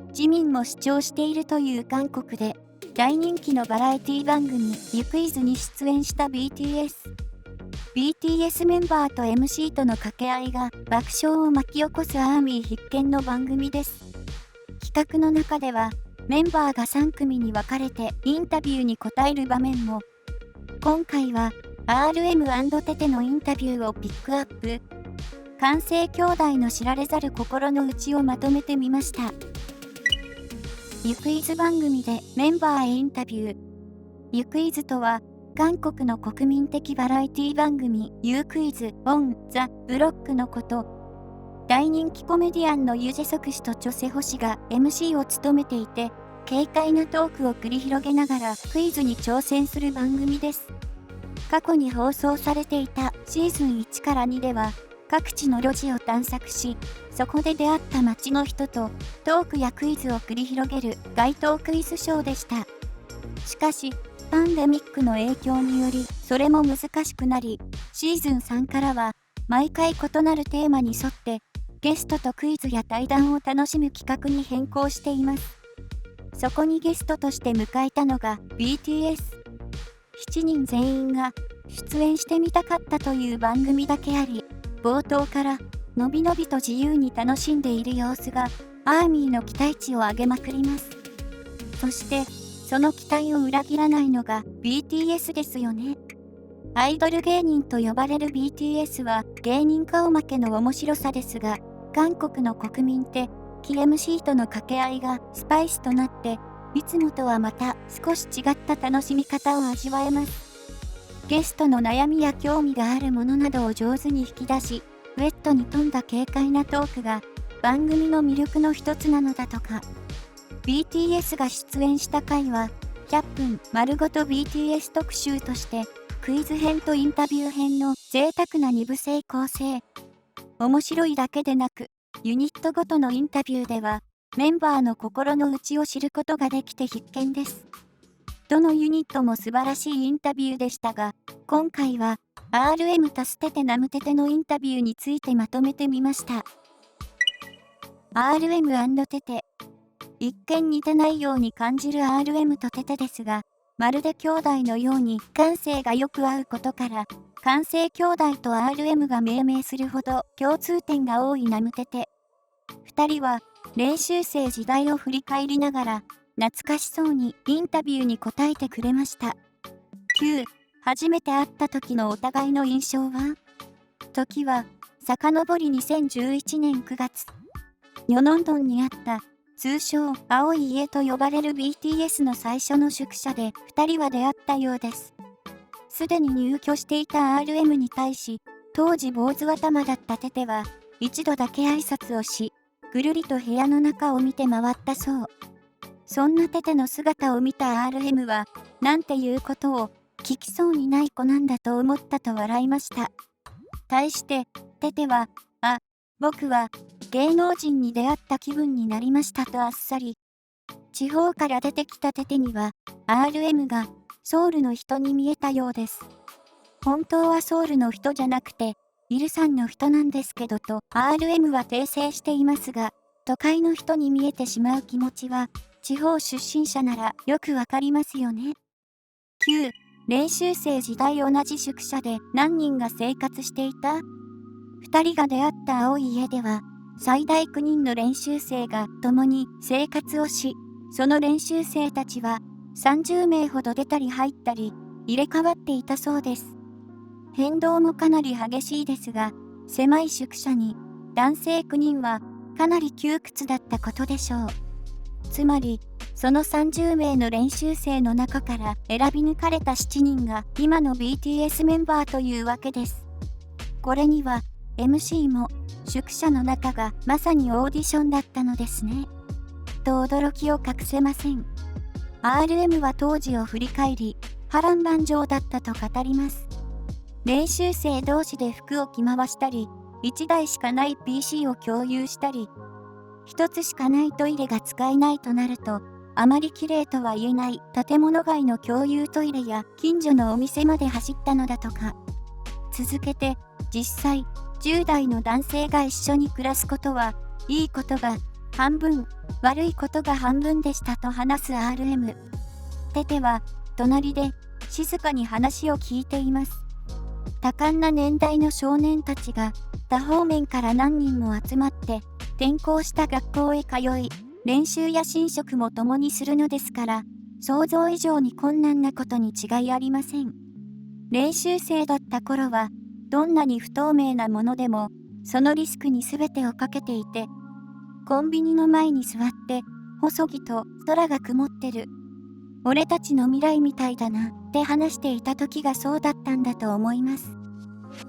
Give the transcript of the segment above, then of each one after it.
自民も視聴しているという韓国で大人気のバラエティ番組ゆクイズに出演した BTS。BTS メンバーと MC との掛け合いが爆笑を巻き起こすアーミー必見の番組です。企画の中ではメンバーが3組に分かれてインタビューに答える場面も。今回は RM& テテのインタビューをピックアップ。関西兄弟の知られざる心の内をまとめてみました。ゆクイズ番組でメンバーへインタビュー。ゆクイズとは韓国の国民的バラエティ番組ユークイズ・オン・ザ・ブロックのこと。大人気コメディアンのユジェソク氏とチョセホ氏が MC を務めていて、軽快なトークを繰り広げながらクイズに挑戦する番組です。過去に放送されていたシーズン1から2では、各地の路地を探索し、そこで出会った街の人とトークやクイズを繰り広げる街頭クイズショーでした。しかし、パンデミックの影響により、それも難しくなり、シーズン3からは、毎回異なるテーマに沿って、ゲストとクイズや対談を楽しむ企画に変更しています。そこにゲストとして迎えたのが BTS。7人全員が出演してみたかったという番組だけあり、冒頭からのびのびと自由に楽しんでいる様子がアーミーの期待値を上げまくります。そしてその期待を裏切らないのが BTS ですよね。アイドル芸人と呼ばれる BTS は芸人顔負けの面白さですが、韓国の国民ってMC との掛け合いがスパイスとなって、いつもとはまた少し違った楽しみ方を味わえます。ゲストの悩みや興味があるものなどを上手に引き出し、ウェットに富んだ軽快なトークが番組の魅力の一つなのだとか。BTS が出演した回は、100分丸ごと BTS 特集として、クイズ編とインタビュー編の贅沢な2部制構成。面白いだけでなく、ユニットごとのインタビューでは、メンバーの心の内を知ることができて必見です。どのユニットも素晴らしいインタビューでしたが、今回は RM たすテテナムテテのインタビューについてまとめてみました。RM& テテ。一見似てないように感じる RM とテテですが、まるで兄弟のように感性がよく合うことから、関西兄弟と RM が命名するほど共通点が多いナムテテ。二人は練習生時代を振り返りながら、懐かしそうにインタビューに答えてくれました。9. 初めて会った時のお互いの印象は？時は、遡り2011年9月。ニョノンドンにあった、通称、青い家と呼ばれる BTS の最初の宿舎で2人は出会ったようです。すでに入居していた RM に対し、当時坊主頭だったテテは、一度だけ挨拶をし、ぐるりと部屋の中を見て回ったそう。そんなテテの姿を見た RM は、なんていうことを聞きそうにない子なんだと思ったと笑いました。対して、テテは、僕は芸能人に出会った気分になりましたとあっさり。地方から出てきたテテには、RM がソウルの人に見えたようです。本当はソウルの人じゃなくて、イルサンの人なんですけどと RM は訂正していますが、都会の人に見えてしまう気持ちは、地方出身者ならよくわかりますよね。9. 練習生時代同じ宿舎で何人が生活していた？ 2 人が出会った青い家では、最大9人の練習生が共に生活をし、その練習生たちは30名ほど出たり入ったり入れ替わっていたそうです。変動もかなり激しいですが、狭い宿舎に男性9人はかなり窮屈だったことでしょう。つまり、その30名の練習生の中から選び抜かれた7人が今の BTS メンバーというわけです。これには MC も宿舎の中がまさにオーディションだったのですね。と驚きを隠せません。RM は当時を振り返り、波乱万丈だったと語ります。練習生同士で服を着回したり、1台しかない PC を共有したり、1つしかないトイレが使えないとなると、あまり綺麗とは言えない建物外の共有トイレや近所のお店まで走ったのだとか。続けて、実際、10代の男性が一緒に暮らすことは、いいことが半分、悪いことが半分でしたと話す RM。テテは、隣で、静かに話を聞いています。多感な年代の少年たちが、多方面から何人も集まって、転校した学校へ通い、練習や寝食も共にするのですから、想像以上に困難なことに違いありません。練習生だった頃は、どんなに不透明なものでも、そのリスクに全てをかけていて、コンビニの前に座って、細木と空が曇ってる。俺たちの未来みたいだなって話していた時がそうだったんだと思います。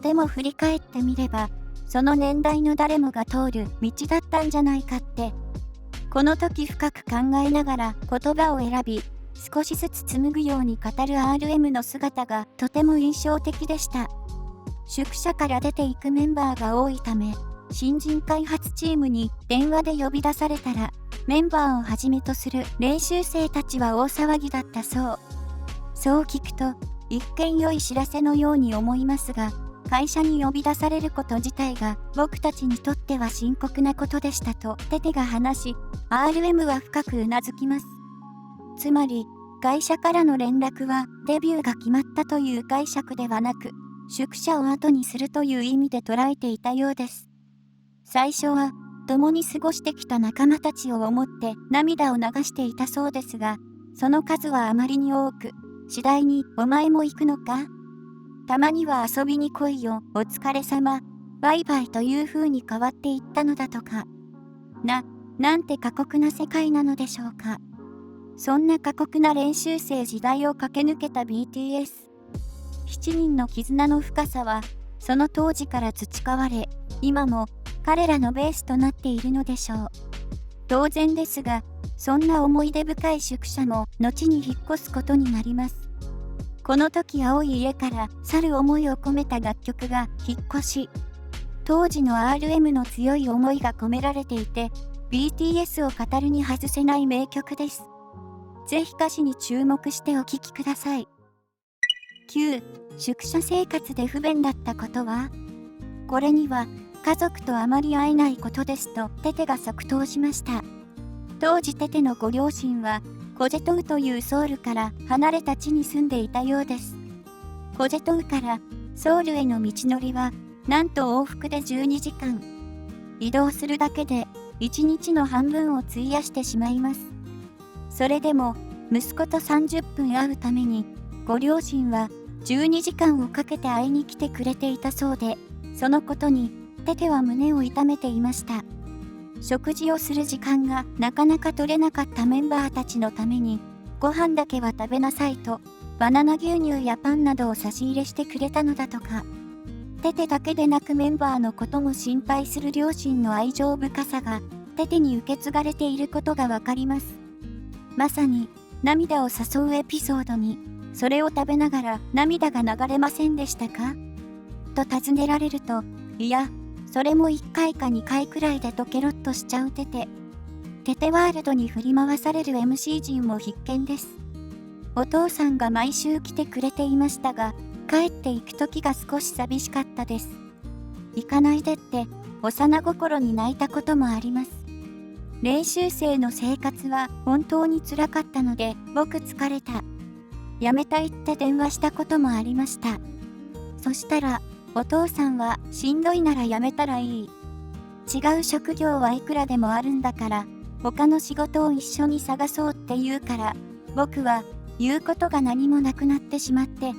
でも振り返ってみれば、その年代の誰もが通る道だったんじゃないかって、この時深く考えながら言葉を選び、少しずつ紡ぐように語る RM の姿がとても印象的でした。宿舎から出ていくメンバーが多いため、新人開発チームに電話で呼び出されたら、メンバーをはじめとする練習生たちは大騒ぎだったそう。そう聞くと、一見良い知らせのように思いますが、会社に呼び出されること自体が僕たちにとっては深刻なことでしたとテテが話し、RM は深くうなずきます。つまり、会社からの連絡はデビューが決まったという解釈ではなく、宿舎を後にするという意味で捉えていたようです。最初は、共に過ごしてきた仲間たちを思って涙を流していたそうですが、その数はあまりに多く、次第にお前も行くのか？たまには遊びに来いよ、お疲れ様、バイバイという風に変わっていったのだとか。なんて過酷な世界なのでしょうか。そんな過酷な練習生時代を駆け抜けた BTS。7人の絆の深さは、その当時から培われ、今も彼らのベースとなっているのでしょう。当然ですが、そんな思い出深い宿舎も後に引っ越すことになります。この時青い家から去る思いを込めた楽曲が引っ越し。当時の RM の強い思いが込められていて、BTS を語るに外せない名曲です。ぜひ歌詞に注目してお聴きください。9、宿舎生活で不便だったことは？これには、家族とあまり会えないことですとテテが即答しました。当時テテのご両親は、コジェトウというソウルから離れた地に住んでいたようです。コジェトウからソウルへの道のりは、なんと往復で12時間。移動するだけで1日の半分を費やしてしまいます。それでも、息子と30分会うために、ご両親は12時間をかけて会いに来てくれていたそうで、そのことにテテは胸を痛めていました。食事をする時間がなかなか取れなかったメンバーたちのために、ご飯だけは食べなさいと、バナナ牛乳やパンなどを差し入れしてくれたのだとか。テテだけでなくメンバーのことも心配する両親の愛情深さが、テテに受け継がれていることがわかります。まさに、涙を誘うエピソードに、それを食べながら涙が流れませんでしたか？と尋ねられると、いや、それも1回か2回くらいでとケロッとしちゃうテテ。テテワールドに振り回される MC 陣も必見です。お父さんが毎週来てくれていましたが、帰っていく時が少し寂しかったです。行かないでって幼心に泣いたこともあります。練習生の生活は本当に辛かったので、僕疲れた。辞めたいって電話したこともありました。そしたら、お父さんはしんどいなら辞めたらいい。違う職業はいくらでもあるんだから、他の仕事を一緒に探そうって言うから、僕は言うことが何もなくなってしまって、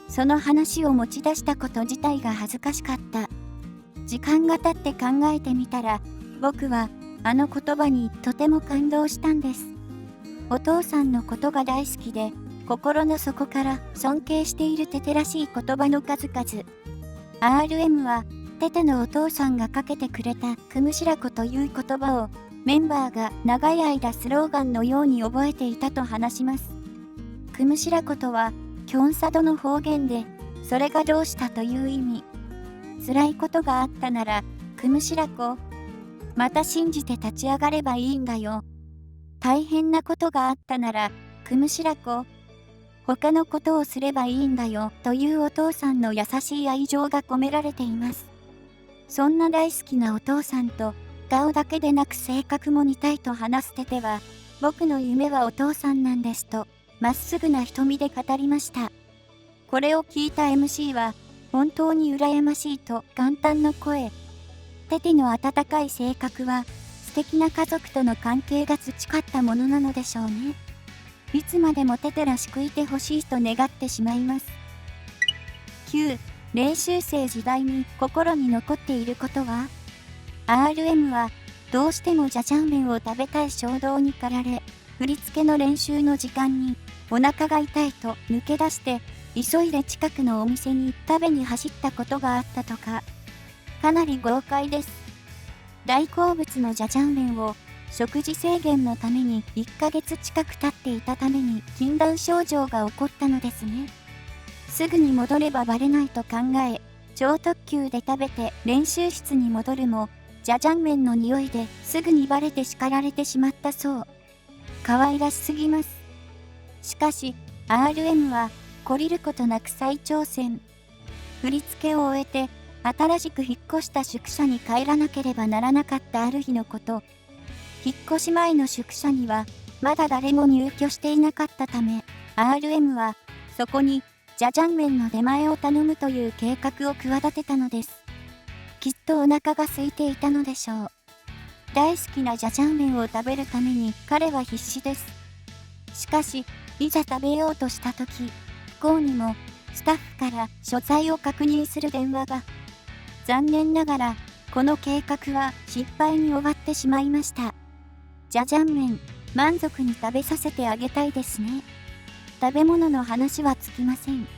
その話を持ち出したこと自体が恥ずかしかった。時間が経って考えてみたら、僕はあの言葉にとても感動したんです。お父さんのことが大好きで、心の底から尊敬しているテテらしい言葉の数々。RM はテテのお父さんがかけてくれたクムシラコという言葉をメンバーが長い間スローガンのように覚えていたと話します。クムシラコとはキョンサドの方言で、それがどうしたという意味。辛いことがあったなら、クムシラコ。また信じて立ち上がればいいんだよ。大変なことがあったなら、クムシラコ。他のことをすればいいんだよというお父さんの優しい愛情が込められています。そんな大好きなお父さんと顔だけでなく性格も似たいと話すテテは、僕の夢はお父さんなんですと、まっすぐな瞳で語りました。これを聞いた MC は、本当に羨ましいと感嘆の声。テテの温かい性格は、素敵な家族との関係が培ったものなのでしょうね。いつまでもテテらしくいてほしいと願ってしまいます。9. 練習生時代に心に残っていることは？ RM はどうしてもジャジャン麺を食べたい衝動に駆られ、振り付けの練習の時間にお腹が痛いと抜け出して急いで近くのお店に食べに走ったことがあったとか。かなり豪快です。大好物のジャジャン麺を食事制限のために1ヶ月近く経っていたために禁断症状が起こったのですね。すぐに戻ればバレないと考え、超特急で食べて練習室に戻るも、ジャジャン麺の匂いですぐにバレて叱られてしまったそう。可愛らしすぎます。しかし、RM は懲りることなく再挑戦。振り付けを終えて、新しく引っ越した宿舎に帰らなければならなかったある日のこと。引っ越し前の宿舎には、まだ誰も入居していなかったため、RM は、そこに、ジャジャン麺の出前を頼むという計画を企てたのです。きっとお腹が空いていたのでしょう。大好きなジャジャン麺を食べるために彼は必死です。しかし、いざ食べようとしたとき、不幸にも、スタッフから所在を確認する電話が。残念ながら、この計画は失敗に終わってしまいました。ジャジャン麺、満足に食べさせてあげたいですね。食べ物の話はつきません。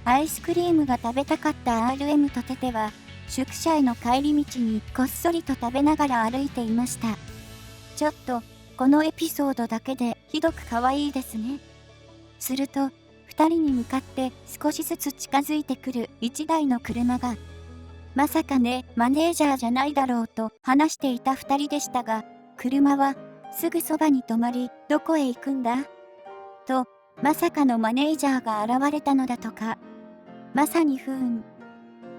アイスクリームが食べたかった RM とテテは、宿舎への帰り道にこっそりと食べながら歩いていました。ちょっと、このエピソードだけでひどく可愛いですね。すると、二人に向かって少しずつ近づいてくる一台の車が、まさかね、マネージャーじゃないだろうと話していた二人でしたが、車はすぐそばに止まり、どこへ行くんだと、まさかのマネージャーが現れたのだとか。まさに不運。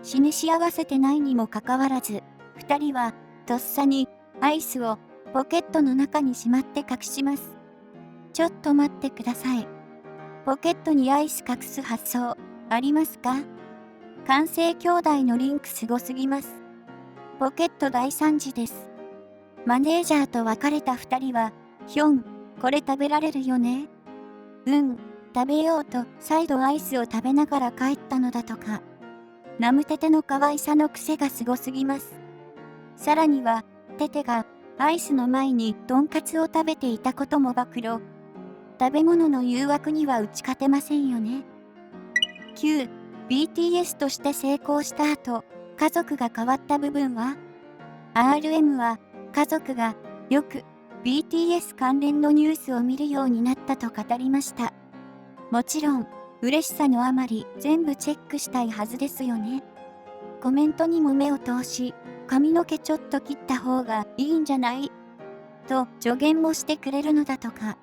示し合わせてないにもかかわらず、二人はとっさにアイスをポケットの中にしまって隠します。ちょっと待ってください。ポケットにアイス隠す発想、ありますか？完成兄弟のリンクすごすぎます。ポケット大惨事です。マネージャーと別れた二人は、ヒョン、これ食べられるよね？食べようと再度アイスを食べながら帰ったのだとか。ナムテテの可愛さの癖がすごすぎます。さらには、テテがアイスの前にトンカツを食べていたことも暴露。食べ物の誘惑には打ち勝てませんよね。9. BTS として成功した後、家族が変わった部分は？ RM は家族がよく BTS 関連のニュースを見るようになったと語りました。もちろん、嬉しさのあまり全部チェックしたいはずですよね。コメントにも目を通し、髪の毛ちょっと切った方がいいんじゃないと助言もしてくれるのだとか。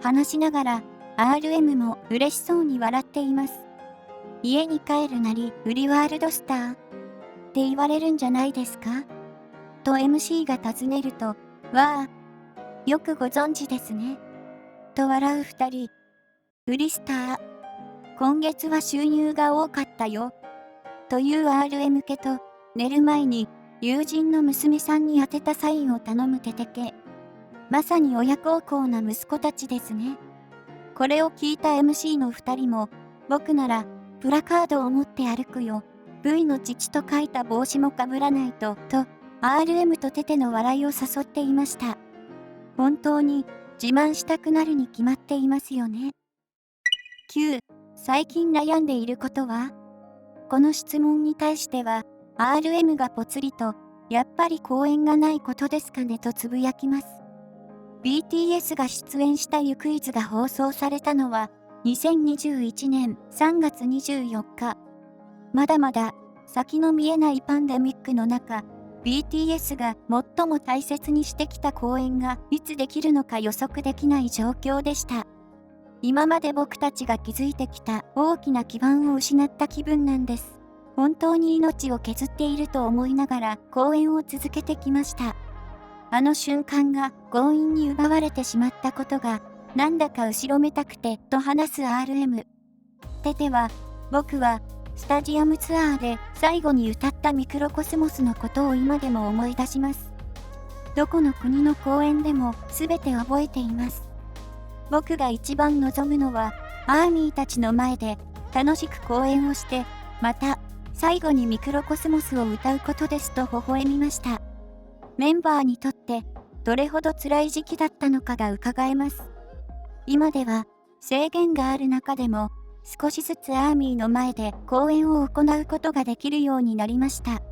話しながら RM も嬉しそうに笑っています。家に帰るなり売りワールドスターって言われるんじゃないですかと MC が尋ねると、わあ、よくご存知ですね。と笑う二人。売りスター。今月は収入が多かったよ。という RM 家と、寝る前に友人の娘さんに宛てたサインを頼むテテ家。まさに親孝行な息子たちですね。これを聞いた MC の二人も、僕ならプラカードを持って歩くよ。V の父と書いた帽子もかぶらないと、RM とテテの笑いを誘っていました。本当に自慢したくなるに決まっていますよね。9. 最近悩んでいることは？この質問に対しては、RM がぽつりと、やっぱり公演がないことですかねとつぶやきます。BTS が出演したユクイズが放送されたのは、2021年3月24日。まだまだ先の見えないパンデミックの中、BTS が最も大切にしてきた公演がいつできるのか予測できない状況でした。今まで僕たちが築いてきた大きな基盤を失った気分なんです。本当に命を削っていると思いながら公演を続けてきました。あの瞬間が強引に奪われてしまったことが、なんだか後ろめたくて、と話す RM。テテは、僕は、スタジアムツアーで最後に歌ったミクロコスモスのことを今でも思い出します。どこの国の公演でも全て覚えています。僕が一番望むのは、アーミーたちの前で楽しく公演をして、また、最後にミクロコスモスを歌うことですと微笑みました。メンバーにとってどれほど辛い時期だったのかが伺えます。今では制限がある中でも少しずつアーミーの前で公演を行うことができるようになりました。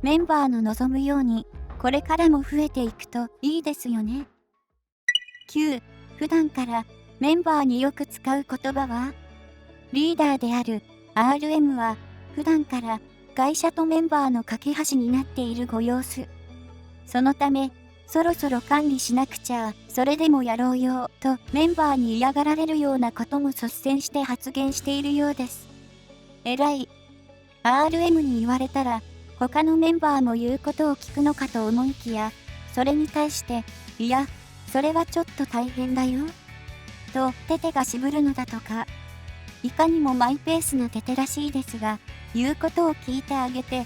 メンバーの望むようにこれからも増えていくといいですよね。9. 普段からメンバーによく使う言葉は？リーダーである RM は普段から会社とメンバーの架け橋になっているご様子。そのため、そろそろ管理しなくちゃ、それでもやろうよ、とメンバーに嫌がられるようなことも率先して発言しているようです。偉い。RM に言われたら、他のメンバーも言うことを聞くのかと思いきや、それに対して、いや、それはちょっと大変だよ。と、テテが渋るのだとか。いかにもマイペースなテテらしいですが、言うことを聞いてあげて。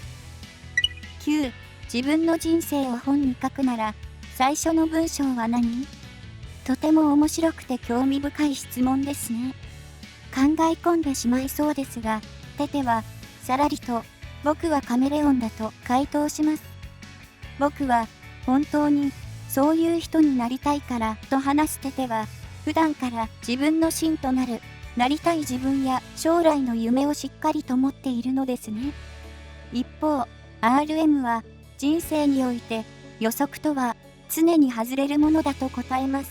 9. 自分の人生を本に書くなら、最初の文章は何？とても面白くて興味深い質問ですね。考え込んでしまいそうですが、テテは、さらりと、僕はカメレオンだと回答します。僕は、本当に、そういう人になりたいから、と話すテテは、普段から自分の芯となる、なりたい自分や将来の夢をしっかりと持っているのですね。一方、RM は、人生において予測とは常に外れるものだと答えます。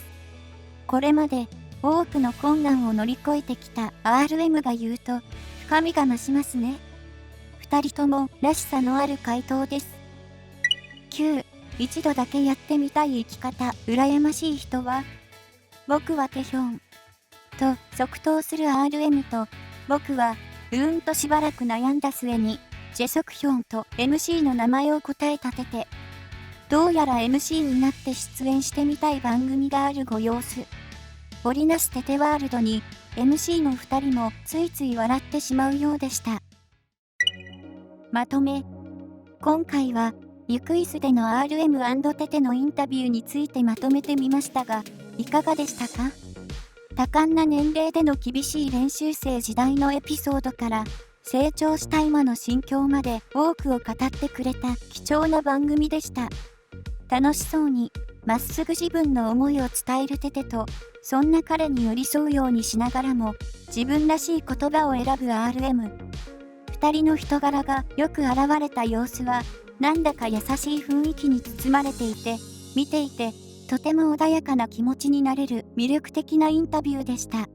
これまで多くの困難を乗り越えてきた RM が言うと深みが増しますね。二人ともらしさのある回答です。9. 一度だけやってみたい生き方、羨ましい人は？僕はテヒョン。と即答する RM と僕はとしばらく悩んだ末にジェソクヒョンと MC の名前を答え立てて、どうやら MC になって出演してみたい番組があるご様子。オリナステテワールドに MC の2人もついつい笑ってしまうようでした。まとめ。今回は、ユクイスでの RM& テテのインタビューについてまとめてみましたが、いかがでしたか？多感な年齢での厳しい練習生時代のエピソードから、成長した今の心境まで多くを語ってくれた貴重な番組でした。楽しそうにまっすぐ自分の思いを伝えるテテと、そんな彼に寄り添うようにしながらも自分らしい言葉を選ぶ RM。二人の人柄がよく現れた様子は、なんだか優しい雰囲気に包まれていて、見ていてとても穏やかな気持ちになれる魅力的なインタビューでした。